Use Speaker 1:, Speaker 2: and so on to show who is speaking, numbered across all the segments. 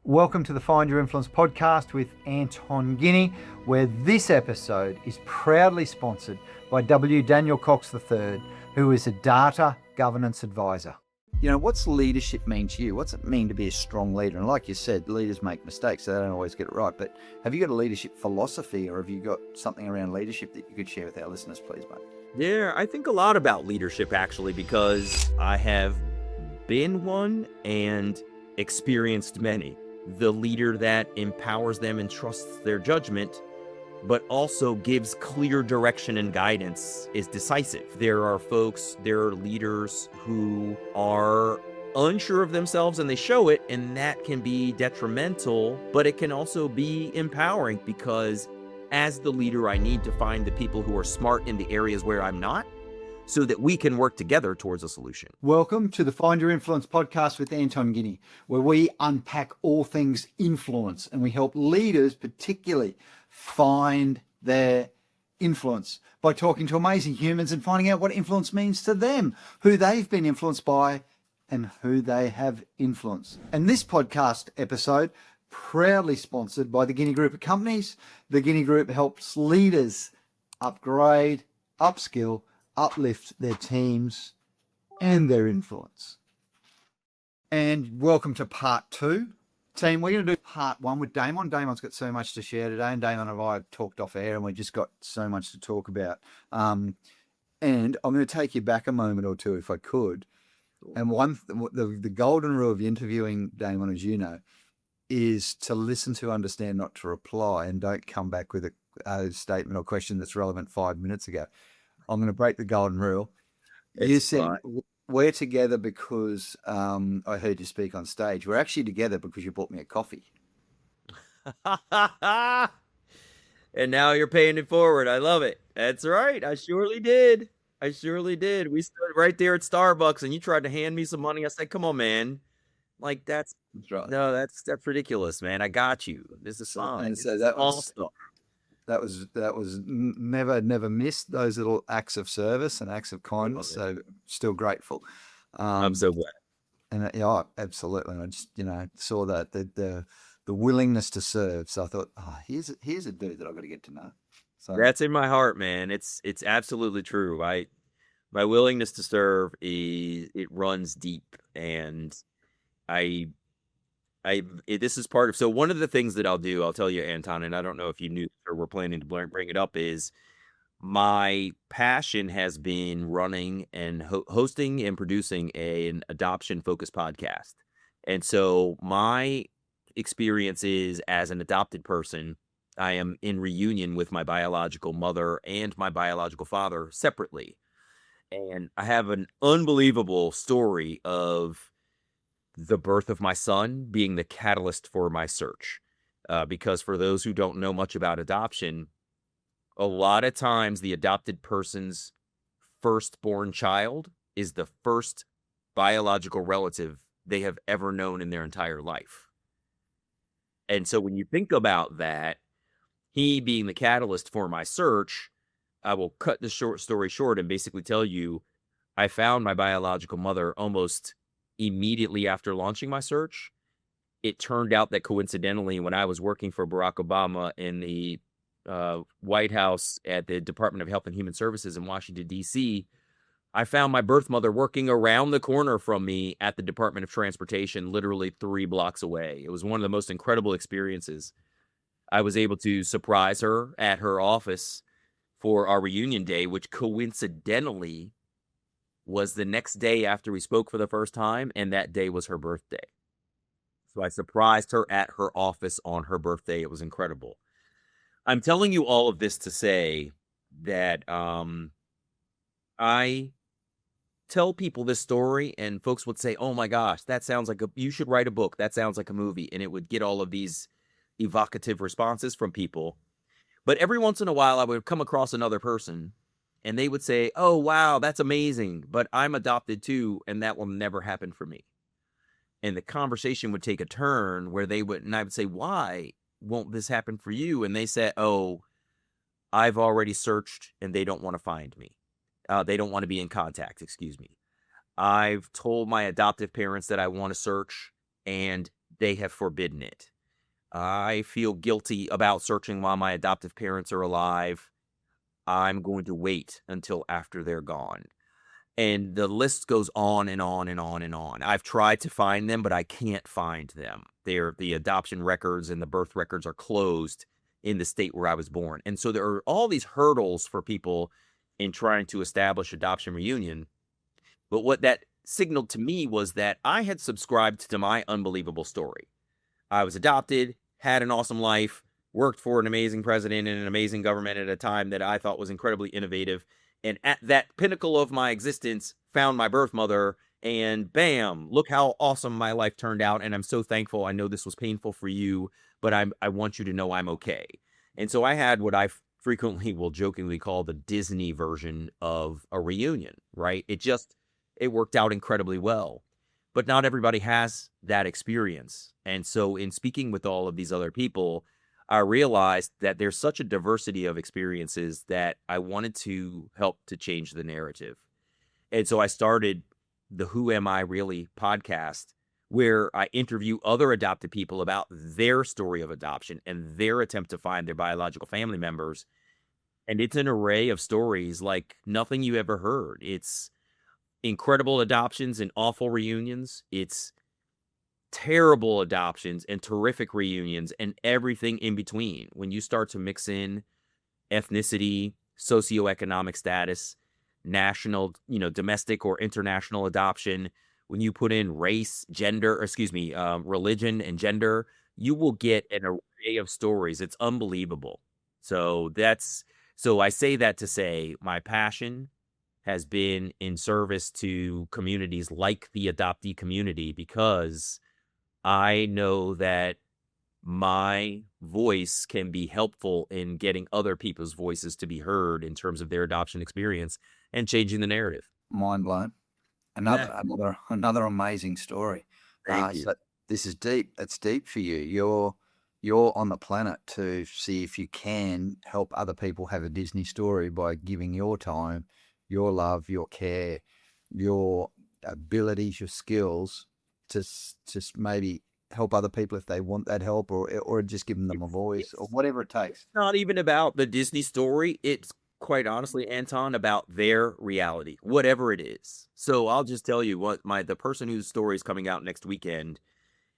Speaker 1: Welcome to the Find Your Influence podcast with Anton Guinea, where this episode is proudly sponsored by W. Daniel Cox III, who is a data governance advisor. You know, what's leadership mean to you? What's it mean to be a strong leader? And like you said, leaders make mistakes, so they don't always get it right. But have you got a leadership philosophy, or have you got something around leadership that you could share with our listeners, please, mate?
Speaker 2: Yeah, I think a lot about leadership, actually, because I have been one and experienced many. The leader that empowers them and trusts their judgment, but also gives clear direction and guidance, is decisive. There are leaders who are unsure of themselves and they show it, and that can be detrimental, but it can also be empowering, because as the leader, I need to find the people who are smart in the areas where I'm not, so that we can work together towards a solution.
Speaker 1: Welcome to the Find Your Influence podcast with Anton Guinea, where we unpack all things influence and we help leaders particularly find their influence by talking to amazing humans and finding out what influence means to them, who they've been influenced by and who they have influenced. And this podcast episode, proudly sponsored by the Guinea Group of companies. The Guinea Group helps leaders upgrade, upskill, uplift their teams and their influence. And welcome to part two. Team, we're going to do part one with Damon. Damon's got so much to share today, and Damon and I talked off air, and we just got so much to talk about. And I'm going to take you back a moment or two, if I could. And the golden rule of interviewing Damon, as you know, is to listen to understand, not to reply, and don't come back with a statement or question that's relevant 5 minutes ago. I'm going to break the golden rule. You said we're together because I heard you speak on stage. We're actually together because you bought me a coffee.
Speaker 2: And now you're paying it forward. I love it. That's right. I surely did. We stood right there at Starbucks and you tried to hand me some money. I said, come on, man. Like that's
Speaker 1: right.
Speaker 2: No, that's ridiculous, man. I got you. This is fine.
Speaker 1: And so that was never missed, those little acts of service and acts of kindness. So still grateful.
Speaker 2: I'm so glad.
Speaker 1: And yeah, absolutely. And I just, saw that the willingness to serve. So I thought, here's a dude that I've got to get to know. So
Speaker 2: that's in my heart, man. It's absolutely true. My willingness to serve it runs deep, and this is part of, so one of the things that I'll do, I'll tell you, Anton, and I don't know if you knew or were planning to bring it up, is my passion has been running and hosting and producing an adoption focused podcast. And so my experience is, as an adopted person, I am in reunion with my biological mother and my biological father separately. And I have an unbelievable story of the birth of my son being the catalyst for my search. Because for those who don't know much about adoption, a lot of times the adopted person's firstborn child is the first biological relative they have ever known in their entire life. And so when you think about that, he being the catalyst for my search, I will cut the short story short and basically tell you, I found my biological mother almost immediately after launching my search. It turned out that coincidentally, when I was working for Barack Obama in the White House at the Department of Health and Human Services in Washington, D.C., I found my birth mother working around the corner from me at the Department of Transportation, literally 3 blocks away. It was one of the most incredible experiences. I was able to surprise her at her office for our reunion day, which coincidentally was the next day after we spoke for the first time, and that day was her birthday. So I surprised her at her office on her birthday. It was incredible. I'm telling you all of this to say that I tell people this story, and folks would say, oh my gosh, that sounds like you should write a book. That sounds like a movie. And it would get all of these evocative responses from people. But every once in a while, I would come across another person and they would say, oh, wow, that's amazing, but I'm adopted too, and that will never happen for me. And the conversation would take a turn where I would say, why won't this happen for you? And they said, oh, I've already searched and they don't want to find me. They don't want to be in contact, excuse me. I've told my adoptive parents that I want to search, and they have forbidden it. I feel guilty about searching while my adoptive parents are alive. I'm going to wait until after they're gone. And the list goes on and on and on and on. I've tried to find them, but I can't find them. The adoption records and the birth records are closed in the state where I was born. And so there are all these hurdles for people in trying to establish adoption reunion. But what that signaled to me was that I had subscribed to my unbelievable story. I was adopted, had an awesome life, worked for an amazing president and an amazing government at a time that I thought was incredibly innovative. And at that pinnacle of my existence, found my birth mother, and bam, look how awesome my life turned out. And I'm so thankful. I know this was painful for you, but I want you to know I'm okay. And so I had what I frequently will jokingly call the Disney version of a reunion, right? It worked out incredibly well. But not everybody has that experience. And so in speaking with all of these other people, I realized that there's such a diversity of experiences that I wanted to help to change the narrative. And so I started the Who Am I Really podcast, where I interview other adopted people about their story of adoption and their attempt to find their biological family members. And it's an array of stories like nothing you ever heard. It's incredible adoptions and awful reunions. It's terrible adoptions and terrific reunions and everything in between. When you start to mix in ethnicity, socioeconomic status, national, domestic or international adoption, when you put in race, religion and gender, you will get an array of stories. It's unbelievable. So I say that to say my passion has been in service to communities like the adoptee community, because I know that my voice can be helpful in getting other people's voices to be heard in terms of their adoption experience and changing the narrative.
Speaker 1: Mind blown. Another amazing story.
Speaker 2: Thank you.
Speaker 1: So this is deep. It's deep for you. You're on the planet to see if you can help other people have a Disney story by giving your time, your love, your care, your abilities, your skills to just maybe help other people if they want that help, or just giving them a voice or whatever it takes.
Speaker 2: It's not even about the Disney story. It's quite honestly, Anton, about their reality, whatever it is. So I'll just tell you what the person whose story is coming out next weekend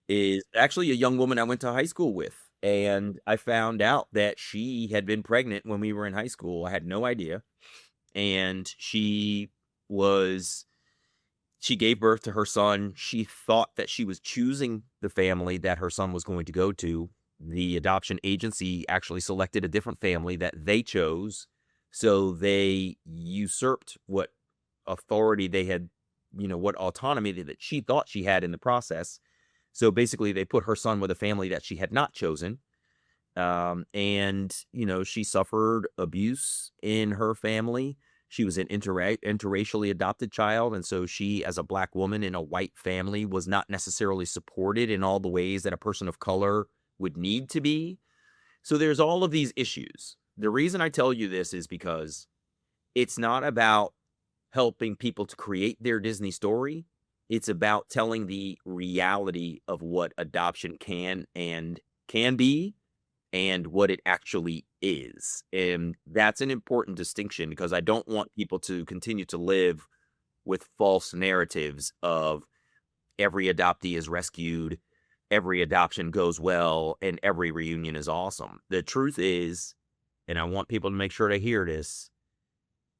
Speaker 2: is actually a young woman I went to high school with. And I found out that she had been pregnant when we were in high school. I had no idea. And she gave birth to her son. She thought that she was choosing the family that her son was going to go to. The adoption agency actually selected a different family that they chose. So they usurped what authority they had, what autonomy that she thought she had in the process. So basically they put her son with a family that she had not chosen. And she suffered abuse in her family. She was an interracially adopted child. And so she, as a Black woman in a white family, was not necessarily supported in all the ways that a person of color would need to be. So there's all of these issues. The reason I tell you this is because it's not about helping people to create their Disney story. It's about telling the reality of what adoption can be and what it actually is. And that's an important distinction, because I don't want people to continue to live with false narratives of every adoptee is rescued, every adoption goes well, and every reunion is awesome. The truth is, and I want people to make sure to hear this,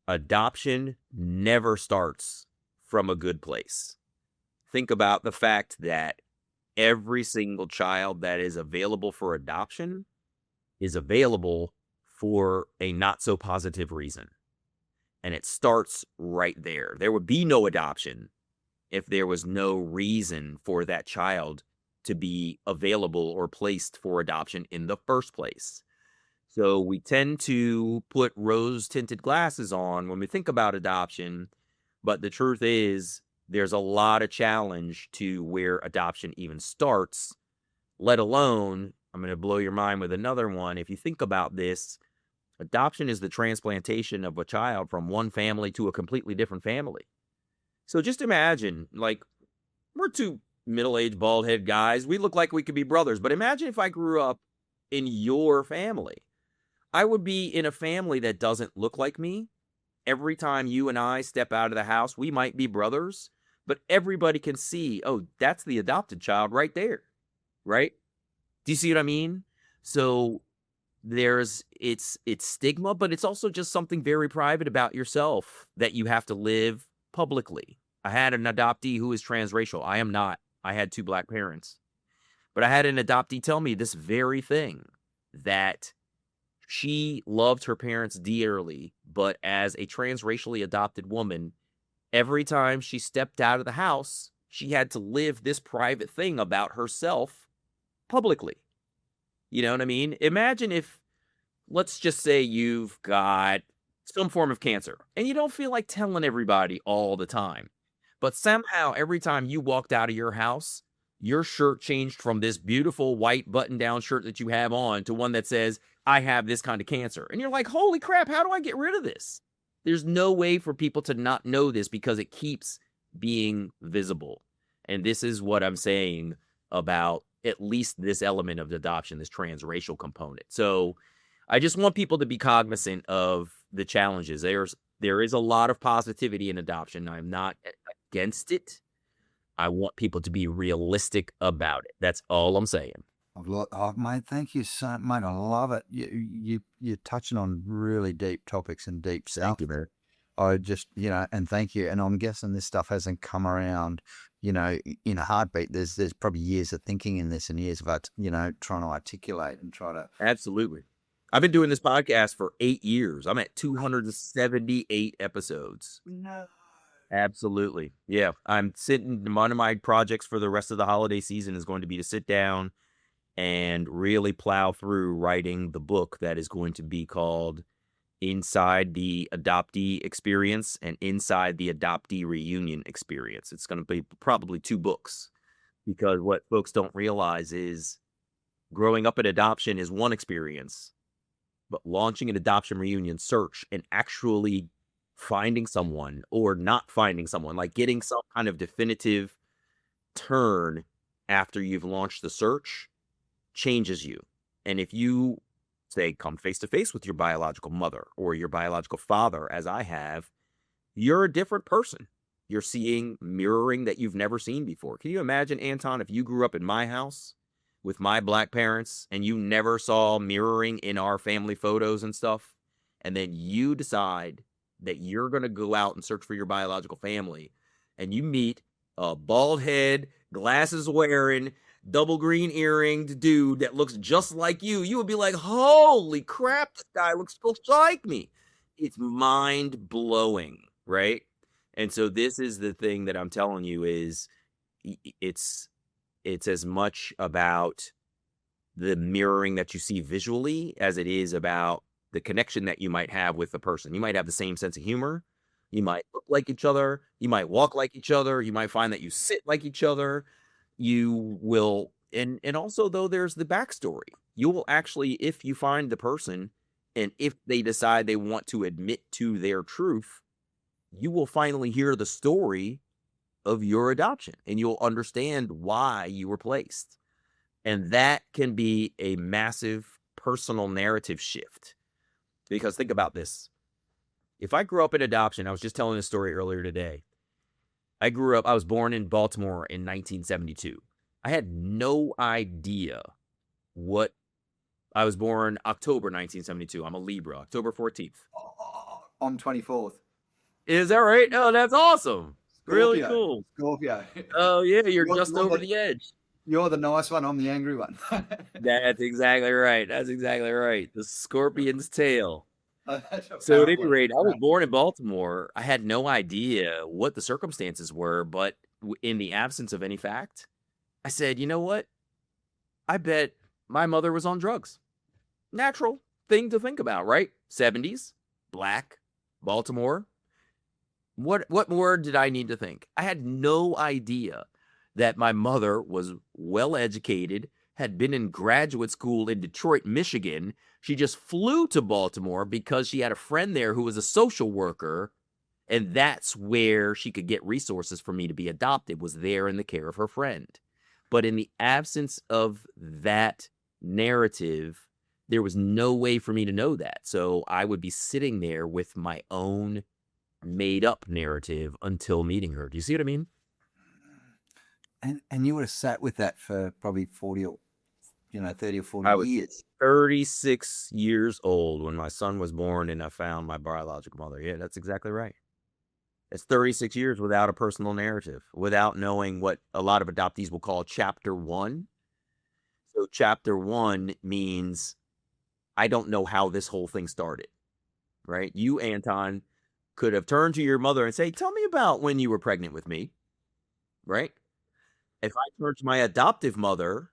Speaker 2: adoption never starts from a good place. Think about the fact that every single child that is available for adoption is available for a not so positive reason. And it starts right there. There would be no adoption if there was no reason for that child to be available or placed for adoption in the first place. So we tend to put rose-tinted glasses on when we think about adoption, but the truth is there's a lot of challenge to where adoption even starts, let alone, I'm going to blow your mind with another one. If you think about this, adoption is the transplantation of a child from one family to a completely different family. So just imagine, like, we're two middle-aged, bald-headed guys. We look like we could be brothers. But imagine if I grew up in your family. I would be in a family that doesn't look like me. Every time you and I step out of the house, we might be brothers, but everybody can see, oh, that's the adopted child right there, right? Do you see what I mean? So it's stigma, but it's also just something very private about yourself that you have to live publicly. I had an adoptee who is transracial. I am not. I had 2 Black parents. But I had an adoptee tell me this very thing, that she loved her parents dearly, but as a transracially adopted woman, every time she stepped out of the house, she had to live this private thing about herself publicly. You know what I mean? Imagine if, let's just say you've got some form of cancer and you don't feel like telling everybody all the time, but somehow every time you walked out of your house, your shirt changed from this beautiful white button-down shirt that you have on to one that says, I have this kind of cancer. And you're like, holy crap, how do I get rid of this? There's no way for people to not know this because it keeps being visible. And this is what I'm saying about at least this element of adoption, this transracial component. So I just want people to be cognizant of the challenges. There is a lot of positivity in adoption. I'm not against it. I want people to be realistic about it. That's all I'm saying.
Speaker 1: Mate, thank you so much. I love it. You're touching on really deep topics and deep stuff.
Speaker 2: Thank you, man.
Speaker 1: I just, and thank you. And I'm guessing this stuff hasn't come around, in a heartbeat. There's probably years of thinking in this and years of, trying to articulate and try to.
Speaker 2: Absolutely. I've been doing this podcast for 8 years. I'm at 278 episodes.
Speaker 1: No.
Speaker 2: Absolutely. Yeah. I'm sitting, one of my projects for the rest of the holiday season is going to be to sit down and really plow through writing the book that is going to be called Inside the Adoptee Experience and Inside the Adoptee Reunion Experience. It's going to be probably 2 books, because what folks don't realize is growing up in adoption is one experience, but launching an adoption reunion search and actually finding someone or not finding someone, like getting some kind of definitive turn after you've launched the search, changes you. And if you say come face to face with your biological mother or your biological father, as I have, you're a different person. You're seeing mirroring that you've never seen before. Can you imagine, Anton, if you grew up in my house with my Black parents and you never saw mirroring in our family photos and stuff, and then you decide that you're going to go out and search for your biological family, and you meet a bald head, glasses wearing, double green earringed dude that looks just like you would be like, holy crap, this guy looks just like me. It's mind blowing, right? And so this is the thing that I'm telling you is it's as much about the mirroring that you see visually as it is about the connection that you might have with the person. You might have the same sense of humor. You might look like each other. You might walk like each other. You might find that you sit like each other. You will, and also though, there's the backstory. You will actually, if you find the person and if they decide they want to admit to their truth, you will finally hear the story of your adoption and you'll understand why you were placed. And that can be a massive personal narrative shift. Because think about this. If I grew up in adoption, I was just telling this story earlier today. I was born in Baltimore in 1972. I had no idea I was born October 1972. I'm a Libra, October 14th.
Speaker 1: On 24th.
Speaker 2: Is that right? Oh, that's awesome.
Speaker 1: Scorpio.
Speaker 2: Really cool.
Speaker 1: Scorpio.
Speaker 2: Oh, yeah, you're just over the edge.
Speaker 1: You're the nice one, I'm the angry one.
Speaker 2: That's exactly right. That's exactly right. The scorpion's tail.
Speaker 1: So
Speaker 2: So at any rate, I was born in Baltimore. I had no idea what the circumstances were, but in the absence of any fact, I said, you know what? I bet my mother was on drugs. Natural thing to think about, right? 70s, Black, Baltimore. What more did I need to think? I had no idea that my mother was well educated, had been in graduate school in Detroit, Michigan. She just flew to Baltimore because she had a friend there who was a social worker And that's where she could get resources for me to be adopted, was there in the care of her friend. But in the absence of that narrative, there was no way for me to know that. So I would be sitting there with my own made up narrative until meeting her. Do you see what I mean?
Speaker 1: And you would have sat with that for probably 40 or 30 or 40
Speaker 2: I was
Speaker 1: years.
Speaker 2: 36 years old when my son was born and I found my biological mother. Yeah, that's exactly right. It's 36 years without a personal narrative, without knowing what a lot of adoptees will call chapter 1. So chapter 1 means I don't know how this whole thing started, right? You, Anton, could have turned to your mother and say, tell me about when you were pregnant with me, right? If I turn to my adoptive mother,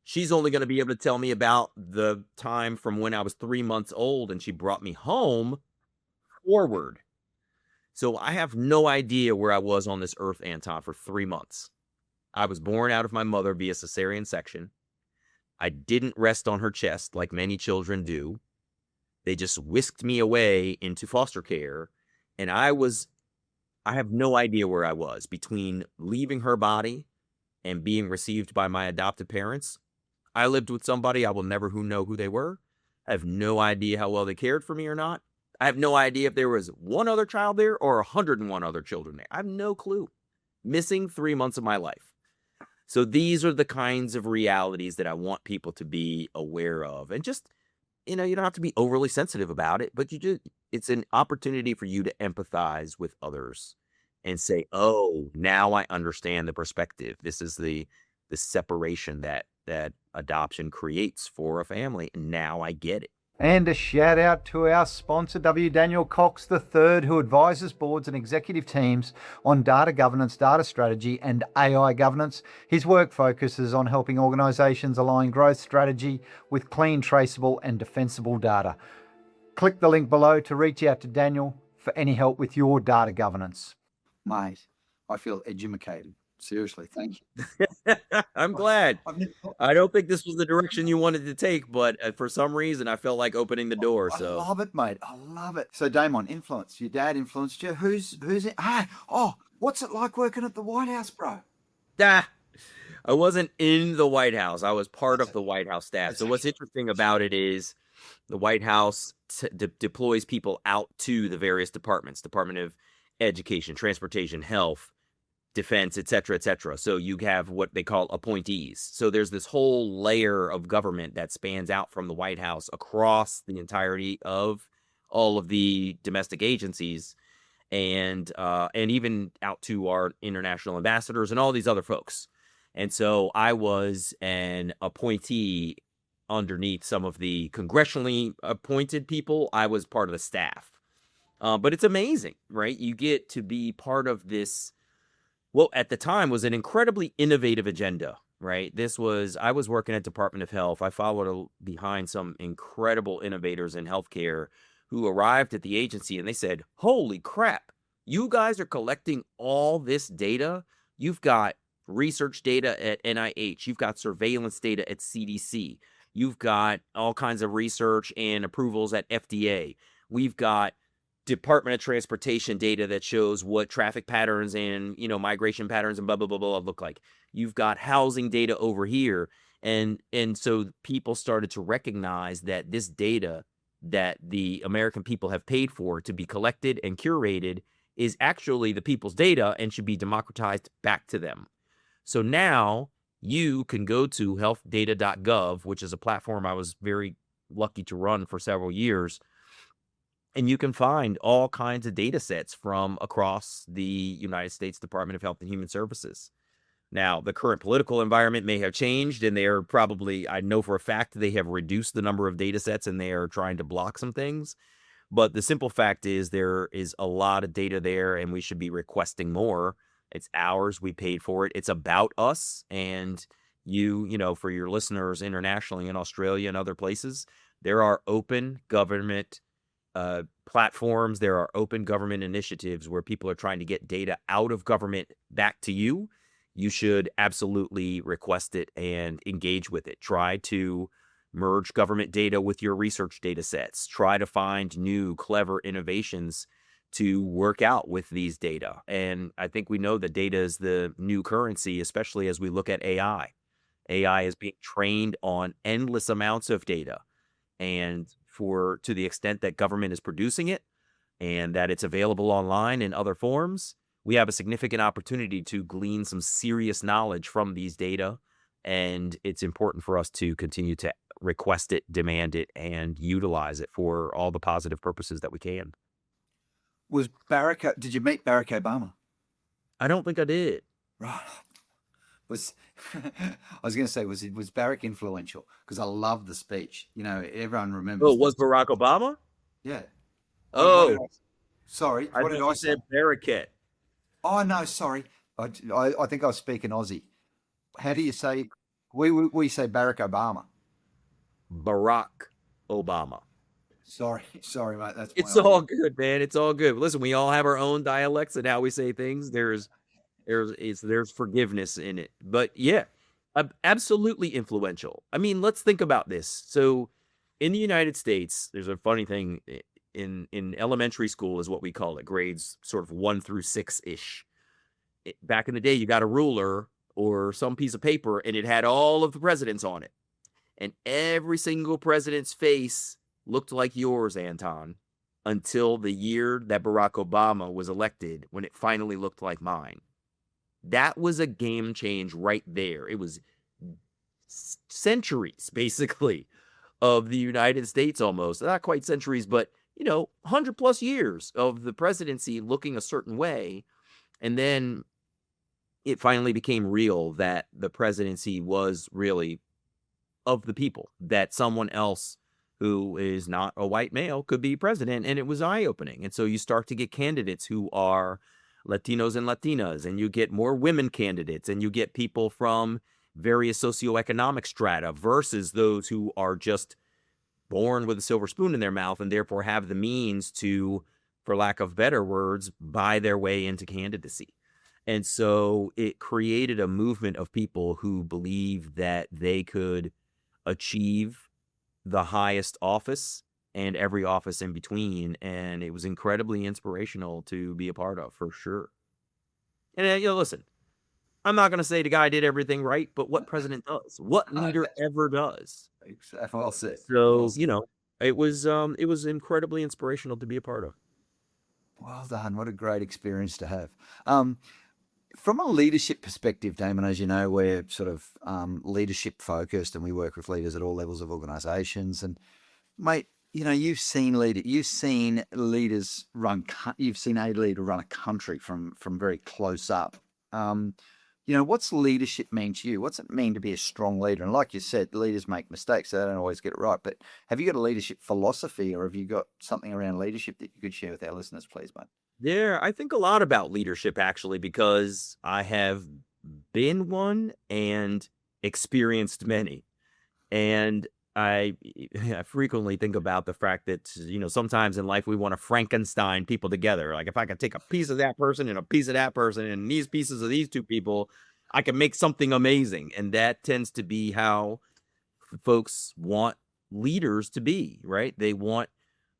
Speaker 2: she's only going to be able to tell me about the time from when I was 3 months old and she brought me home forward. So I have no idea where I was on this earth, Anton, for 3 months. I was born out of my mother via cesarean section. I didn't rest on her chest like many children do. They just whisked me away into foster care. And I have no idea where I was between leaving her body and being received by my adoptive parents. I lived with somebody I will never know who they were. I have no idea how well they cared for me or not. I have no idea if there was one other child there or 101 other children there. I have no clue. Missing 3 months of my life. So these are the kinds of realities that I want people to be aware of. And just, you don't have to be overly sensitive about it, but it's an opportunity for you to empathize with others and say, oh, now I understand the perspective. This is the separation that adoption creates for a family. And now I get it.
Speaker 1: And a shout out to our sponsor, W. Daniel Cox III, who advises boards and executive teams on data governance, data strategy, and AI governance. His work focuses on helping organisations align growth strategy with clean, traceable, and defensible data. Click the link below to reach out to Daniel for any help with your data governance. Mate, I feel educated. Seriously, thank you.
Speaker 2: I'm glad. I don't think this was the direction you wanted to take, but for some reason I felt like opening the door. So
Speaker 1: I love it, mate. I love it. So Damon, influence. Your dad influenced you. Who's it? What's it like working at the White House, bro?
Speaker 2: I wasn't in the White House. I was part of the White House staff. So what's interesting about it is the White House deploys people out to the various departments: Department of Education, Transportation, Health, Defense, et cetera, et cetera. So you have what they call appointees. So there's this whole layer of government that spans out from the White House across the entirety of all of the domestic agencies, and even out to our international ambassadors and all these other folks. And so I was an appointee underneath some of the congressionally appointed people. I was part of the staff. But it's amazing, right? You get to be part of this, what at the time was an incredibly innovative agenda, right? I was working at Department of Health. I followed behind some incredible innovators in healthcare who arrived at the agency and they said, holy crap, you guys are collecting all this data. You've got research data at NIH. You've got surveillance data at CDC. You've got all kinds of research and approvals at FDA. We've got Department of Transportation data that shows what traffic patterns and, migration patterns and blah, blah, blah, blah look like. You've got housing data over here. And so people started to recognize that this data that the American people have paid for to be collected and curated is actually the people's data and should be democratized back to them. So now you can go to healthdata.gov, which is a platform I was very lucky to run for several years. And you can find all kinds of data sets from across the United States Department of Health and Human Services. Now, the current political environment may have changed, and they are probably, I know for a fact, they have reduced the number of data sets and they are trying to block some things. But the simple fact is there is a lot of data there, and we should be requesting more. It's ours. We paid for it. It's about us. And for your listeners internationally in Australia and other places, there are open government platforms. There are open government initiatives where people are trying to get data out of government back to you. You should absolutely request it and engage with it. Try to merge government data with your research data sets. Try to find new, clever innovations to work out with these data. And I think we know that data is the new currency, especially as we look at AI. AI is being trained on endless amounts of data. And to the extent that government is producing it and that it's available online in other forms, we have a significant opportunity to glean some serious knowledge from these data. And it's important for us to continue to request it, demand it, and utilize it for all the positive purposes that we can.
Speaker 1: Did you meet Barack Obama?
Speaker 2: I don't think I did.
Speaker 1: Right. Was I was going to say, was Barack influential? Because I love the speech. You know, everyone remembers.
Speaker 2: Oh, was Barack Obama?
Speaker 1: Yeah.
Speaker 2: Oh,
Speaker 1: sorry.
Speaker 2: I
Speaker 1: What did
Speaker 2: thought
Speaker 1: I
Speaker 2: you
Speaker 1: say?
Speaker 2: said Barricade.
Speaker 1: Oh no, sorry. I think I was speaking Aussie. How do you say? We say Barack Obama.
Speaker 2: Barack Obama.
Speaker 1: Sorry, mate. That's
Speaker 2: It's
Speaker 1: my
Speaker 2: all good, man. It's all good. Listen, we all have our own dialects and how we say things. There's forgiveness in it. But yeah, absolutely influential. I mean, let's think about this. So in the United States, there's a funny thing in elementary school is what we call it, grades sort of 1 through 6-ish. Back in the day, you got a ruler or some piece of paper and it had all of the presidents on it. And every single president's face looked like yours, Anton, until the year that Barack Obama was elected, when it finally looked like mine. That was a game change right there. It was centuries, basically, of the United States almost. Not quite centuries, but, 100+ years of the presidency looking a certain way. And then it finally became real that the presidency was really of the people, that someone else who is not a white male could be president. And it was eye-opening. And so you start to get candidates who are Latinos and Latinas, and you get more women candidates, and you get people from various socioeconomic strata versus those who are just born with a silver spoon in their mouth and therefore have the means to, for lack of better words, buy their way into candidacy. And so it created a movement of people who believed that they could achieve the highest office and every office in between. And it was incredibly inspirational to be a part of, for sure. And, listen, I'm not going to say the guy did everything right, but what president does? What leader ever does?
Speaker 1: Well said.
Speaker 2: So, it was incredibly inspirational to be a part of.
Speaker 1: Well done. What a great experience to have. From a leadership perspective, Damon, as you know, we're sort of leadership focused, and we work with leaders at all levels of organisations. And mate, you've seen a leader run a country from very close up. What's leadership mean to you? What's it mean to be a strong leader? And like you said, leaders make mistakes, so they don't always get it right. But have you got a leadership philosophy, or have you got something around leadership that you could share with our listeners, please, mate?
Speaker 2: Yeah, I think a lot about leadership, actually, because I have been one and experienced many. And I frequently think about the fact that, sometimes in life we want to Frankenstein people together. Like, if I could take a piece of that person and a piece of that person and these pieces of these two people, I can make something amazing. And that tends to be how folks want leaders to be, right? They want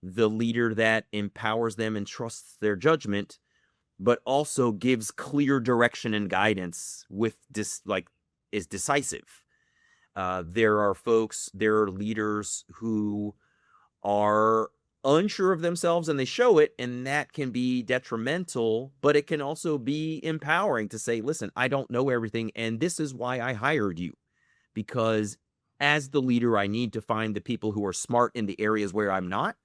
Speaker 2: the leader that empowers them and trusts their judgment, but also gives clear direction and guidance is decisive. There are leaders who are unsure of themselves and they show it, and that can be detrimental, but it can also be empowering to say, listen, I don't know everything, and this is why I hired you. Because as the leader, I need to find the people who are smart in the areas where I'm not,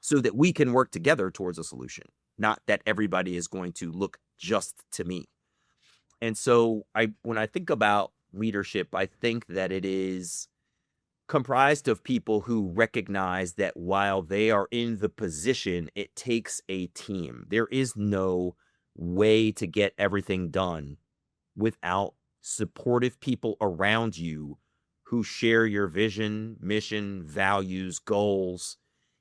Speaker 2: so that we can work together towards a solution, not that everybody is going to look just to me. And so when I think about leadership, I think that it is comprised of people who recognize that while they are in the position, it takes a team. There is no way to get everything done without supportive people around you who share your vision, mission, values, goals.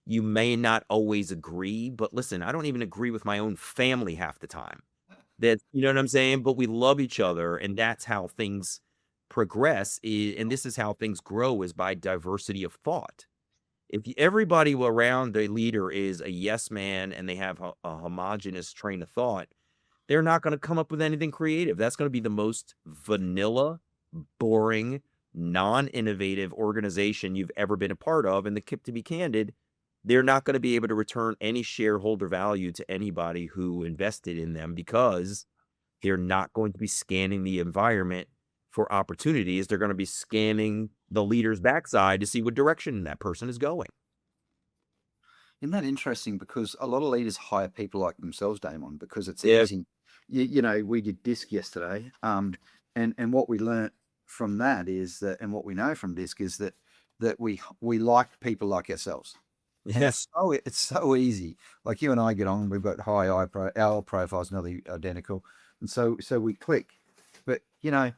Speaker 2: You may not always agree, but listen, I don't even agree with my own family half the time. You know what I'm saying? But we love each other, and that's how things progress. And this is how things grow, is by diversity of thought. If everybody around the leader is a yes man and they have a homogenous train of thought, they're not going to come up with anything creative. That's going to be the most vanilla, boring, non-innovative organization you've ever been a part of. And to be candid, they're not going to be able to return any shareholder value to anybody who invested in them, because they're not going to be scanning the environment for opportunities. They're going to be scanning the leader's backside to see what direction that person is going.
Speaker 1: Isn't that interesting? Because a lot of leaders hire people like themselves, Damon, because it's
Speaker 2: Yeah.
Speaker 1: easy. You know, we did DISC yesterday, and what we learnt from that is that, and what we know from DISC is that we like people like ourselves.
Speaker 2: Yes.
Speaker 1: Oh, it's so easy. Like you and I get on, we've got high our profiles nearly identical, and so we click. But you know,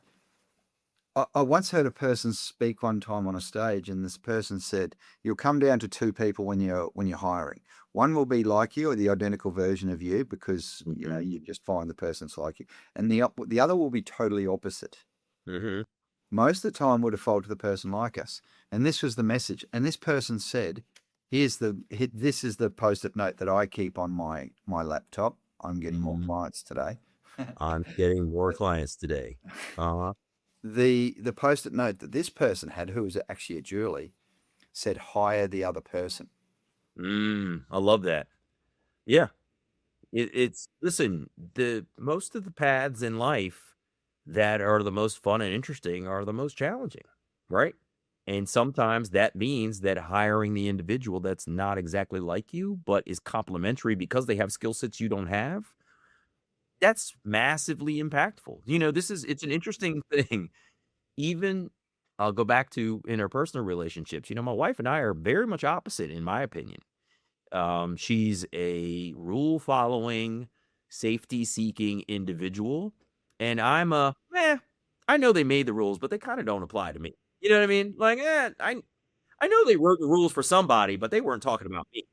Speaker 1: I once heard a person speak one time on a stage, and this person said, "You'll come down to two people when you're hiring. One will be like you, or the identical version of you, because you know you just find the person's like you, and the other will be totally opposite.
Speaker 2: Mm-hmm.
Speaker 1: Most of the time, we'll default to the person like us." And this was the message. And this person said, this is the post-it note that I keep on my laptop. I'm getting more clients today.
Speaker 2: I'm getting more clients today. Uh-huh.
Speaker 1: The post-it note that this person had, who was actually a Julie, said, "Hire the other person."
Speaker 2: I love that. Yeah. It's listen, most of the paths in life that are the most fun and interesting are the most challenging, right? And sometimes that means that hiring the individual that's not exactly like you, but is complementary because they have skill sets you don't have, that's massively impactful. You know, it's an interesting thing. Even I'll go back to interpersonal relationships. You know, my wife and I are very much opposite, in my opinion. She's a rule following, safety seeking individual. And I'm I know they made the rules, but they kind of don't apply to me. You know what I mean? Like, I know they wrote the rules for somebody, but they weren't talking about me.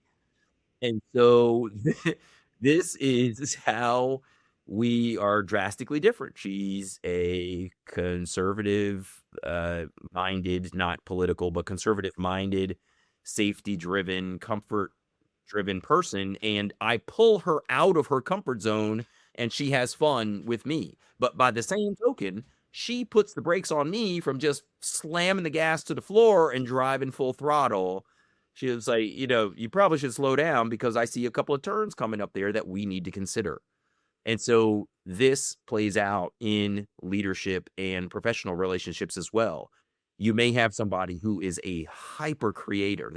Speaker 2: And so this is how we are drastically different. She's a conservative minded, not political, but conservative minded, safety driven, comfort driven person. And I pull her out of her comfort zone and she has fun with me. But by the same token, she puts the brakes on me from just slamming the gas to the floor and driving full throttle. She was like, you know, you probably should slow down because I see a couple of turns coming up there that we need to consider. And so this plays out in leadership and professional relationships as well. You may have somebody who is a hyper creator.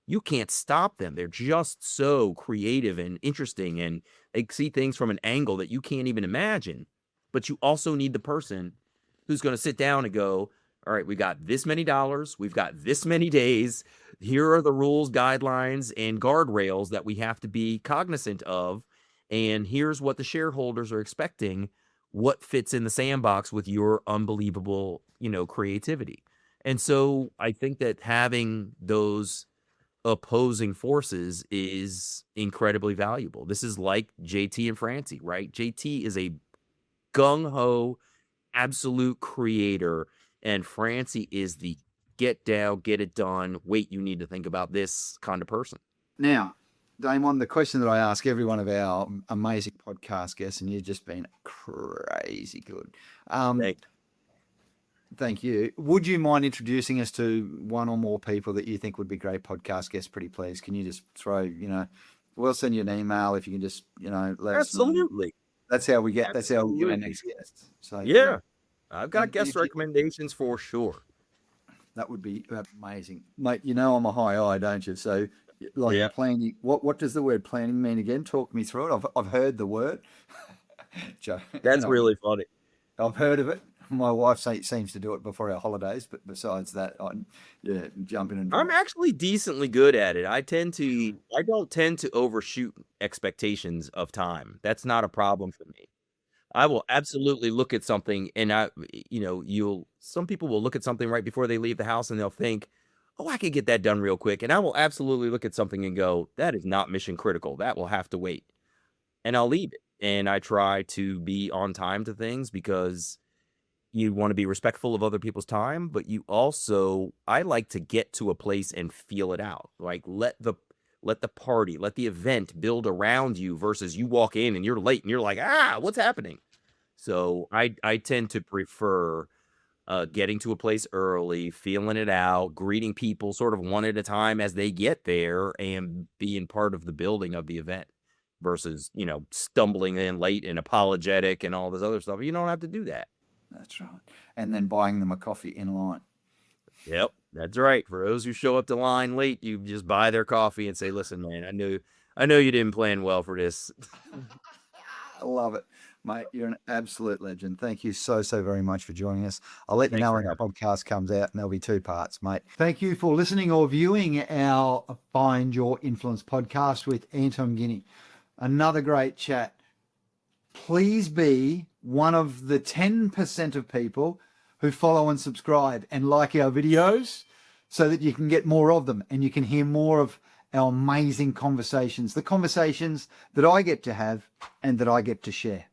Speaker 2: You can't stop them. They're just so creative and interesting, and they see things from an angle that you can't even imagine. But you also need the person who's going to sit down and go, all right, we got this many dollars. We've got this many days. Here are the rules, guidelines, and guardrails that we have to be cognizant of. And here's what the shareholders are expecting. What fits in the sandbox with your unbelievable, creativity. And so I think that having those opposing forces is incredibly valuable. This is like JT and Francie, right? JT is a gung-ho, absolute creator, and Francie is the get down, get it done, wait, you need to think about this kind of person.
Speaker 1: Now, Damon, the question that I ask every one of our amazing podcast guests, and you've just been crazy good. Thank you. Would you mind introducing us to one or more people that you think would be great podcast guests? Pretty please. Can you just throw, we'll send you an email if you can just, let us know.
Speaker 2: Absolutely.
Speaker 1: That's how we get our next guest. So
Speaker 2: yeah. I've got guest recommendations for sure.
Speaker 1: That would be amazing. Mate, I'm a high eye, don't you? So planning, what does the word planning mean again? Talk me through it. I've heard the word. Joe,
Speaker 2: that's really funny.
Speaker 1: I've heard of it. My wife seems to do it before our holidays, but besides that, I'm jumping in.
Speaker 2: I'm actually decently good at it. I don't tend to overshoot expectations of time. That's not a problem for me. I will absolutely look at something, and some people will look at something right before they leave the house and they'll think, oh, I could get that done real quick. And I will absolutely look at something and go, that is not mission critical. That will have to wait. And I'll leave it. And I try to be on time to things because you want to be respectful of other people's time, but you also, I like to get to a place and feel it out. Like let the party, let the event build around you versus you walk in and you're late and you're like, what's happening? So I tend to prefer getting to a place early, feeling it out, greeting people sort of one at a time as they get there, and being part of the building of the event versus, stumbling in late and apologetic and all this other stuff. You don't have to do that.
Speaker 1: That's right. And then buying them a coffee in line.
Speaker 2: Yep, that's right. For those who show up to line late, you just buy their coffee and say, "Listen, man, I know you didn't plan well for this."
Speaker 1: I love it, mate. You're an absolute legend. Thank you so very much for joining us. I'll let you know when our podcast comes out, and there'll be 2 parts, mate. Thank you for listening or viewing our Find Your Influence podcast with Anton Guinea. Another great chat. Please be one of the 10% of people who follow and subscribe and like our videos so that you can get more of them and you can hear more of our amazing conversations, the conversations that I get to have and that I get to share.